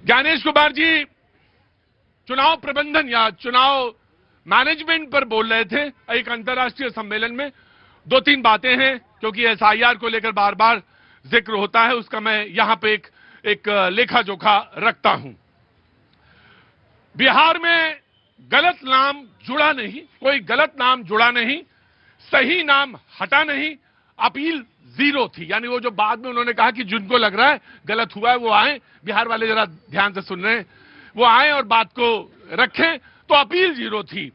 ज्ञानेश कुमार जी चुनाव प्रबंधन या चुनाव मैनेजमेंट पर बोल रहे थे एक अंतर्राष्ट्रीय सम्मेलन में। दो तीन बातें हैं क्योंकि एसआईआर को लेकर बार बार जिक्र होता है, उसका मैं यहां पे एक लेखा जोखा रखता हूं। बिहार में गलत नाम जुड़ा नहीं, कोई गलत नाम जुड़ा नहीं, सही नाम हटा नहीं, अपील जीरो थी। यानी वो जो बाद में उन्होंने कहा कि जिनको लग रहा है गलत हुआ है वो आए, बिहार वाले जरा ध्यान से सुन रहे हैं, वो आए और बात को रखें, तो अपील जीरो थी।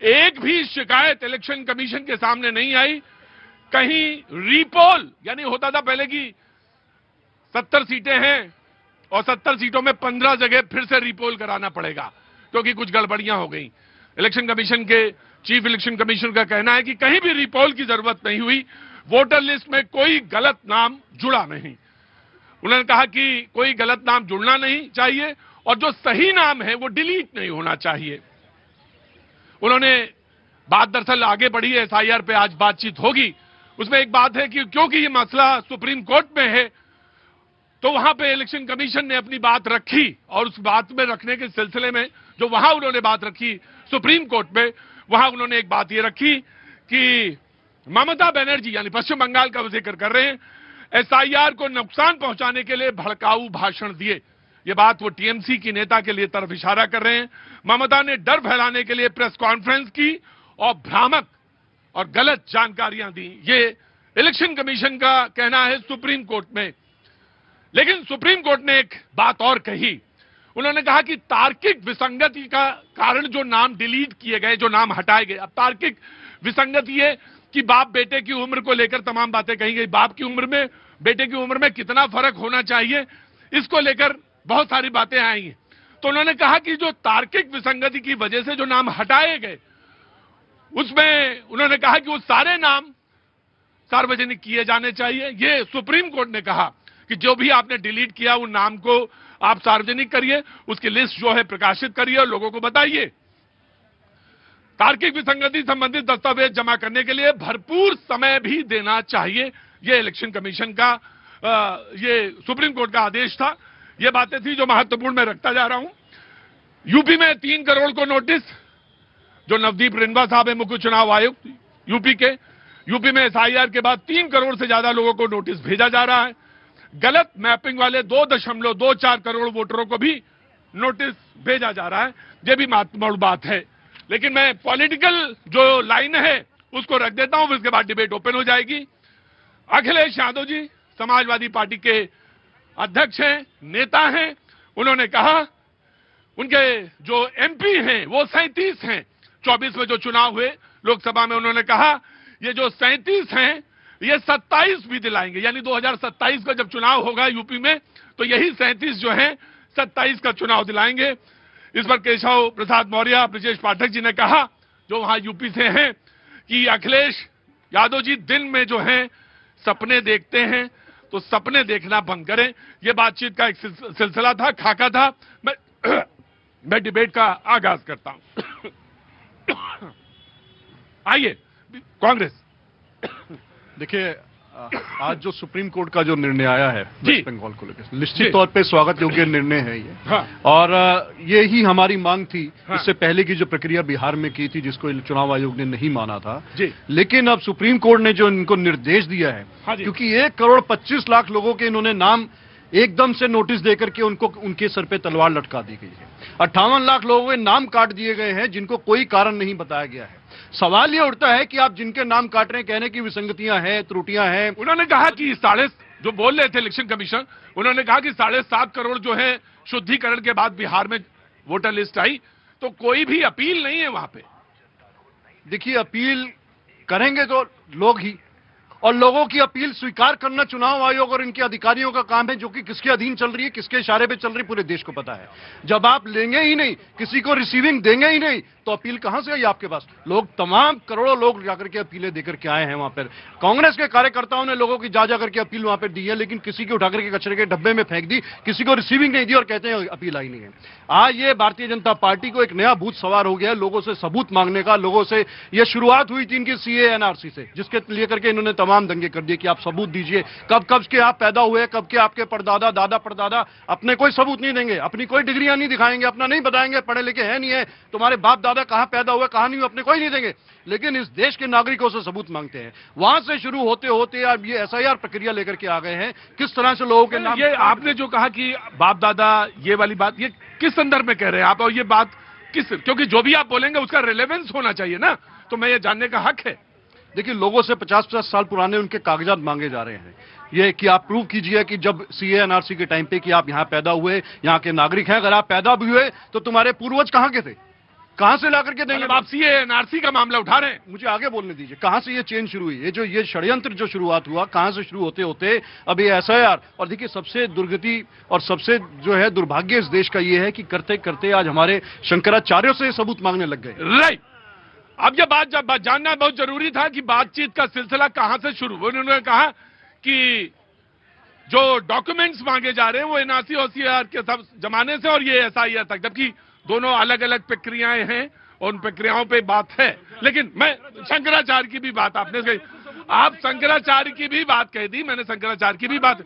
एक भी शिकायत इलेक्शन कमीशन के सामने नहीं आई। कहीं रीपोल यानी होता था पहले की 70 सीटें हैं और 70 सीटों में 15 जगह फिर से रीपोल कराना पड़ेगा क्योंकि कुछ गड़बड़ियां हो गई। इलेक्शन कमीशन के चीफ इलेक्शन कमिश्नर का कहना है कि कहीं भी रीपोल की जरूरत नहीं हुई, वोटर लिस्ट में कोई गलत नाम जुड़ा नहीं। उन्होंने कहा कि कोई गलत नाम जुड़ना नहीं चाहिए और जो सही नाम है वो डिलीट नहीं होना चाहिए। उन्होंने बात दरअसल आगे बढ़ी है, एसआईआर पे आज बातचीत होगी। उसमें एक बात है कि क्योंकि ये मसला सुप्रीम कोर्ट में है तो वहां पे इलेक्शन कमीशन ने अपनी बात रखी और उस बात में रखने के सिलसिले में जो वहां उन्होंने बात रखी सुप्रीम कोर्ट में, वहां उन्होंने एक बात ये रखी कि ममता बनर्जी यानी पश्चिम बंगाल का जिक्र कर रहे हैं, एसआईआर को नुकसान पहुंचाने के लिए भड़काऊ भाषण दिए। ये बात वो टीएमसी की नेता के लिए तरफ इशारा कर रहे हैं। ममता ने डर फैलाने के लिए प्रेस कॉन्फ्रेंस की और भ्रामक और गलत जानकारियां दी। ये इलेक्शन कमीशन का कहना है सुप्रीम कोर्ट में। लेकिन सुप्रीम कोर्ट ने एक बात और कही। उन्होंने कहा कि तार्किक विसंगति का कारण जो नाम डिलीट किए गए, जो नाम हटाए गए, अब तार्किक विसंगति ये कि बाप बेटे की उम्र को लेकर तमाम बातें कही गई। बाप की उम्र में बेटे की उम्र में कितना फर्क होना चाहिए, इसको लेकर बहुत सारी बातें आई हैं। तो उन्होंने कहा कि जो तार्किक विसंगति की वजह से जो नाम हटाए गए, उसमें उन्होंने कहा कि वो सारे नाम सार्वजनिक किए जाने चाहिए। ये सुप्रीम कोर्ट ने कहा कि जो भी आपने डिलीट किया उन नाम को आप सार्वजनिक करिए, उसकी लिस्ट जो है प्रकाशित करिए और लोगों को बताइए। तार्किक विसंगति संबंधित दस्तावेज जमा करने के लिए भरपूर समय भी देना चाहिए। ये इलेक्शन कमीशन का ये सुप्रीम कोर्ट का आदेश था। ये बातें थी जो महत्वपूर्ण मैं रखता जा रहा हूं। यूपी में 3 करोड़ को नोटिस, जो नवदीप रिंवा साहब है मुख्य चुनाव आयुक्त यूपी के, यूपी में एसआईआर के बाद 3 करोड़ से ज्यादा लोगों को नोटिस भेजा जा रहा है। गलत मैपिंग वाले 2.24 करोड़ वोटरों को भी नोटिस भेजा जा रहा है। ये भी महत्वपूर्ण बात है। लेकिन मैं पॉलिटिकल जो लाइन है उसको रख देता हूं, उसके बाद डिबेट ओपन हो जाएगी। अखिलेश यादव जी समाजवादी पार्टी के अध्यक्ष हैं, नेता हैं। उन्होंने कहा उनके जो एमपी हैं वो 37 हैं। 24 में जो चुनाव हुए लोकसभा में, उन्होंने कहा ये जो 37 हैं ये 27 भी दिलाएंगे। यानी 2027 का जब चुनाव होगा यूपी में तो यही 37 जो हैं 27 का चुनाव दिलाएंगे। इस पर केशव प्रसाद मौर्य, ब्रजेश पाठक जी ने कहा जो वहां यूपी से हैं कि अखिलेश यादव जी दिन में जो हैं सपने देखते हैं तो सपने देखना बंद करें। ये बातचीत का एक सिलसिला था, खाका था। मैं डिबेट का आगाज करता हूं। आइए कांग्रेस। देखिए, आज जो सुप्रीम कोर्ट का जो निर्णय आया है वेस्ट बंगाल को लेकर, निश्चित तौर पे स्वागत योग्य निर्णय है ये। हाँ। और ये ही हमारी मांग थी। हाँ। इससे पहले की जो प्रक्रिया बिहार में की थी जिसको चुनाव आयोग ने नहीं माना था जी। लेकिन अब सुप्रीम कोर्ट ने जो इनको निर्देश दिया है, हाँ, क्योंकि 1,25,00,000 लोगों के इन्होंने नाम एकदम से नोटिस देकर के उनको उनके सर पे तलवार लटका दी गई है। 58 लाख लोगों के नाम काट दिए गए हैं जिनको कोई कारण नहीं बताया गया है। सवाल ये उठता है कि आप जिनके नाम काट रहे हैं, कहने की विसंगतियां हैं, त्रुटियां हैं। उन्होंने कहा कि जो बोल रहे थे इलेक्शन कमीशन, उन्होंने कहा कि 7.5 करोड़ जो है शुद्धिकरण के बाद बिहार में वोटर लिस्ट आई, तो कोई भी अपील नहीं है वहां पे। देखिए, अपील करेंगे तो लोग ही, और लोगों की अपील स्वीकार करना चुनाव आयोग और इनके अधिकारियों का काम है, जो कि किसके अधीन चल रही है, किसके इशारे पे चल रही है, पूरे देश को पता है। जब आप लेंगे ही नहीं, किसी को रिसीविंग देंगे ही नहीं, तो अपील कहां से आई आपके पास? लोग, तमाम करोड़ों लोग जाकर के अपीलें देकर के आए हैं वहां पर। कांग्रेस के कार्यकर्ताओं ने लोगों की जा करके अपील वहां पर दी है, लेकिन किसी की उठाकर के कचरे के डब्बे में फेंक दी, किसी को रिसीविंग नहीं दी और कहते हैं अपील आई नहीं है। आज ये भारतीय जनता पार्टी को एक नया भूत सवार हो गया है, लोगों से सबूत मांगने का। लोगों से, यह शुरुआत हुई थी इनकी CA NRC से, जिसके लेकर के इन्होंने तमाम तमाम दंगे कर दिए कि आप सबूत दीजिए, कब कब के आप पैदा हुए, कब के आपके परदादा, दादा परदादा, अपने कोई सबूत नहीं देंगे, अपनी कोई डिग्रियां नहीं दिखाएंगे, अपना नहीं बताएंगे, पढ़े लिखे हैं नहीं है, तुम्हारे बाप दादा कहां पैदा हुए कहां नहीं हुए, अपने कोई नहीं देंगे, लेकिन इस देश के नागरिकों से सबूत मांगते हैं। वहां से शुरू होते होते अब ये एसआईआर प्रक्रिया लेकर के आ गए हैं। किस तरह से लोगों के नाम, ये आपने जो कहा कि बाप दादा, ये वाली बात, ये किस संदर्भ में कह रहे हैं आप, और ये बात किस, क्योंकि जो भी आप बोलेंगे उसका रिलेवेंस होना चाहिए ना, तो मैं ये जानने का हक है। देखिए, लोगों से 50-50 साल पुराने उनके कागजात मांगे जा रहे हैं, ये कि आप प्रूव कीजिए कि जब सीए एनआरसी के टाइम पे कि आप यहां पैदा हुए, यहां के नागरिक हैं। अगर आप पैदा भी हुए तो तुम्हारे पूर्वज कहां के थे, कहां से लाकर के देंगे? आप सीए एनआरसी का मामला उठा रहे हैं। मुझे आगे बोलने दीजिए, कहां से ये चेंज शुरू हुई, ये षड्यंत्र जो शुरुआत हुआ कहां से शुरू होते होते अब ये एसआईआर। और देखिए, सबसे दुर्गति और सबसे जो है दुर्भाग्य इस देश का ये है कि करते करते आज हमारे शंकराचार्यों से सबूत मांगने लग गए। राइट, अब ये बात जानना बहुत जरूरी था कि बातचीत का सिलसिला कहां से शुरू। उन्होंने कहा कि जो डॉक्यूमेंट्स मांगे जा रहे हैं वो एनआरसी और सीआर के सब जमाने से और ये एसआईआर तक, जबकि दोनों अलग अलग प्रक्रियाएं हैं और उन प्रक्रियाओं पे बात है। लेकिन मैं शंकराचार्य की भी बात आपने कही, आप शंकराचार्य की भी बात कह दी, मैंने शंकराचार्य की भी बात,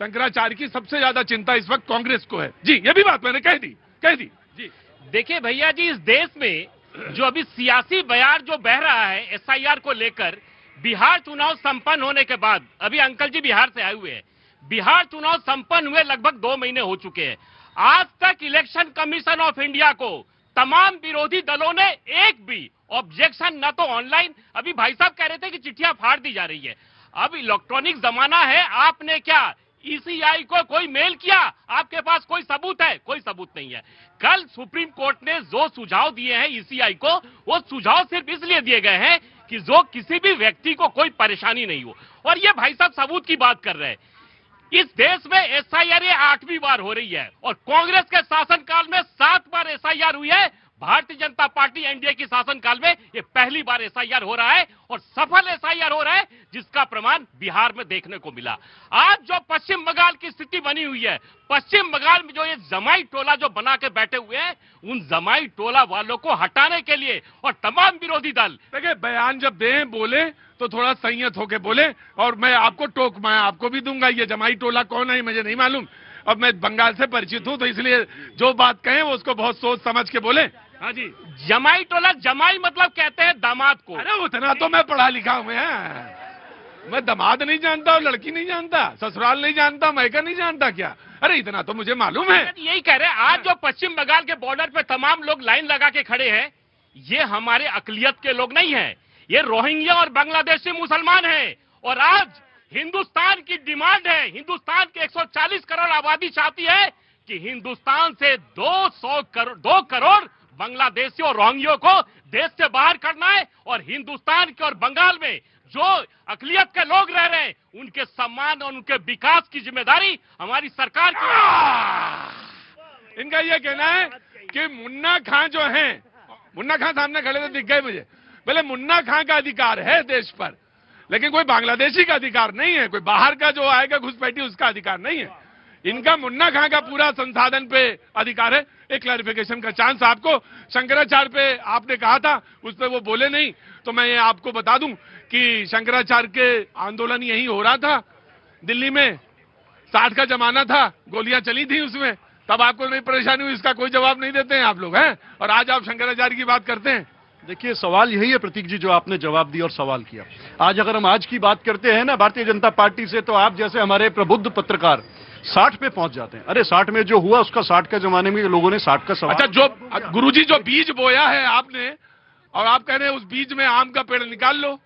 शंकराचार्य की सबसे ज्यादा चिंता इस वक्त कांग्रेस को है जी, ये भी बात मैंने कह दी जी। देखिए भैया जी, इस देश में जो अभी सियासी बयार जो बह रहा है एसआईआर को लेकर, बिहार चुनाव संपन्न होने के बाद, अभी अंकल जी बिहार से आए हुए हैं, बिहार चुनाव संपन्न हुए लगभग 2 महीने हो चुके हैं, आज तक इलेक्शन कमीशन ऑफ इंडिया को तमाम विरोधी दलों ने एक भी ऑब्जेक्शन, न तो ऑनलाइन, अभी भाई साहब कह रहे थे कि चिट्ठियां फाड़ दी जा रही है, अब इलेक्ट्रॉनिक जमाना है, आपने क्या ईसीआई को कोई मेल किया, आपके पास कोई सबूत है? कोई सबूत नहीं है। कल सुप्रीम कोर्ट ने जो सुझाव दिए हैं ईसीआई को, वो सुझाव सिर्फ इसलिए दिए गए हैं कि जो किसी भी व्यक्ति को कोई परेशानी नहीं हो। और ये भाई साहब सबूत की बात कर रहे हैं। इस देश में एसआईआर ये 8वीं बार हो रही है और कांग्रेस के शासनकाल में 7 बार एसआईआर हुई है। भारतीय जनता पार्टी एनडीए की शासनकाल में ये पहली बार एसआईआर हो रहा है और सफल एसआईआर हो रहा है, जिसका प्रमाण बिहार में देखने को मिला। आज जो पश्चिम बंगाल की स्थिति बनी हुई है, पश्चिम बंगाल में जो ये जमाई टोला जो बना के बैठे हुए हैं, उन जमाई टोला वालों को हटाने के लिए और तमाम विरोधी दल, देखिए बयान जब दें बोले तो थोड़ा संयत होके बोले, और मैं आपको भी दूंगा। ये जमाई टोला कौन है मुझे नहीं मालूम, अब मैं बंगाल से परिचित हूं, तो इसलिए जो बात कहें वो उसको बहुत सोच समझ के बोले। हाँ जी, जमाई टोला, जमाई मतलब कहते हैं दामाद को। अरे उतना तो मैं पढ़ा लिखा हूं, मैं दामाद नहीं जानता और लड़की नहीं जानता, ससुराल नहीं जानता, मैका नहीं जानता क्या? अरे इतना तो मुझे मालूम है। यही कह रहे हैं, आज जो पश्चिम बंगाल के बॉर्डर पे तमाम लोग लाइन लगा के खड़े हैं, ये हमारे अकलियत के लोग नहीं है, ये रोहिंग्या और बांग्लादेशी मुसलमान हैं। और आज हिंदुस्तान की डिमांड है, हिंदुस्तान की 140 करोड़ आबादी चाहती है कि हिंदुस्तान से 2 करोड़ बांग्लादेशी और रोहिंग्यों को देश से बाहर करना है और हिंदुस्तान के और बंगाल में जो अकलियत के लोग रह रहे हैं उनके सम्मान और उनके विकास की जिम्मेदारी हमारी सरकार की है। इनका यह कहना है कि मुन्ना खां जो हैं, मुन्ना खां सामने खड़े थे, दिख गए मुझे, बोले मुन्ना खां का अधिकार है देश पर, लेकिन कोई बांग्लादेशी का अधिकार नहीं है, कोई बाहर का जो आएगा घुसपैठी उसका अधिकार नहीं है। इनका मुन्ना खां का पूरा संसाधन पे अधिकार है। एक क्लैरिफिकेशन का चांस आपको, शंकराचार्य पे आपने कहा था, उस पर वो बोले नहीं, तो मैं ये आपको बता दूं कि शंकराचार्य के आंदोलन यही हो रहा था दिल्ली में, 60 का जमाना था, गोलियां चली थी उसमें, तब आपको नहीं परेशानी हुई, इसका कोई जवाब नहीं देते हैं आप लोग, हैं? और आज आप शंकराचार्य की बात करते हैं। देखिए, सवाल यही है प्रतीक जी जो आपने जवाब दिया और सवाल किया। आज अगर हम आज की बात करते हैं ना भारतीय जनता पार्टी से, तो आप जैसे हमारे प्रबुद्ध पत्रकार 60 पे पहुंच जाते हैं। अरे 60 में जो हुआ उसका 60 के जमाने में लोगों ने 60 का सवाल। अच्छा, जो गुरुजी जो बीज बोया है आपने, और आप कह रहे हैं उस बीज में आम का पेड़ निकाल लो,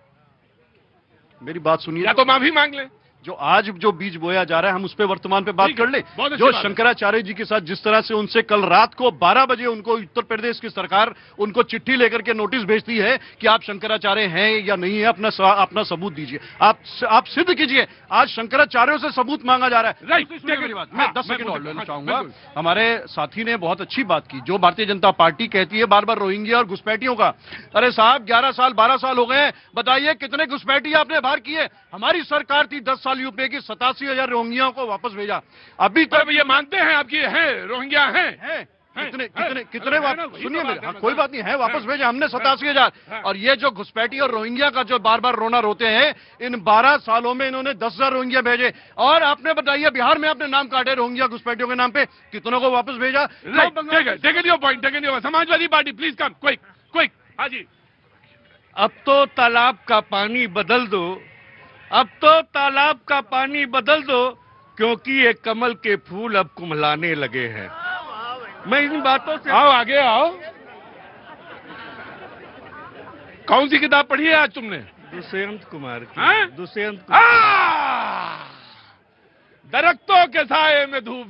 मेरी बात सुनिए, या तो माफी मांग ले। जो आज जो बीज बोया जा रहा है हम उस पर वर्तमान पे बात कर ले। जो शंकराचार्य जी के साथ जिस तरह से उनसे कल रात को 12 बजे उनको उत्तर प्रदेश की सरकार उनको चिट्ठी लेकर के नोटिस भेजती है कि आप शंकराचार्य हैं या नहीं है, अपना सबूत दीजिए, आप सिद्ध कीजिए। आज शंकराचार्यों से सबूत मांगा जा रहा है। मैं 10 सेकंड और लेना चाहूंगा। हमारे साथी ने बहुत अच्छी बात की, जो भारतीय जनता पार्टी कहती है बार बार रोहिंग्या और घुसपैठियों का। अरे साहब 11 साल 12 साल हो गए, बताइए कितने घुसपैठी आपने बाहर किए? हमारी सरकार थी 10 साल यूपीए की, 87,000 रोहिंग्या को वापस भेजा। अभी तक ये मानते हैं आपकी है रोहिंग्या हैं? कितने है, कितने कितने है ना, वापस वही सुनिए तो मेरे, बात है हाँ, ना, कोई बात नहीं है, वापस भेजे हमने 87,000। और ये जो घुसपैठी और रोहिंग्या का जो बार बार रोना रोते हैं, इन 12 सालों में इन्होंने 10,000 रोहिंग्या भेजे। और आपने बताइए बिहार में आपने नाम काटे रोहिंग्या घुसपैठियों के नाम पे, कितनों को वापस भेजा? Taken your point, taken your Samajwadi party please come quick quick. हाँ जी, अब तो तालाब का पानी बदल दो, अब तो तालाब का पानी बदल दो, क्योंकि ये कमल के फूल अब कुम्हलाने लगे हैं। मैं इन बातों से आओ आगे आओ। कौन सी किताब पढ़ी है आज तुमने? दुष्यंत कुमार हाँ? की, दुष्यंत कुमार। दरख्तों के साए में धूप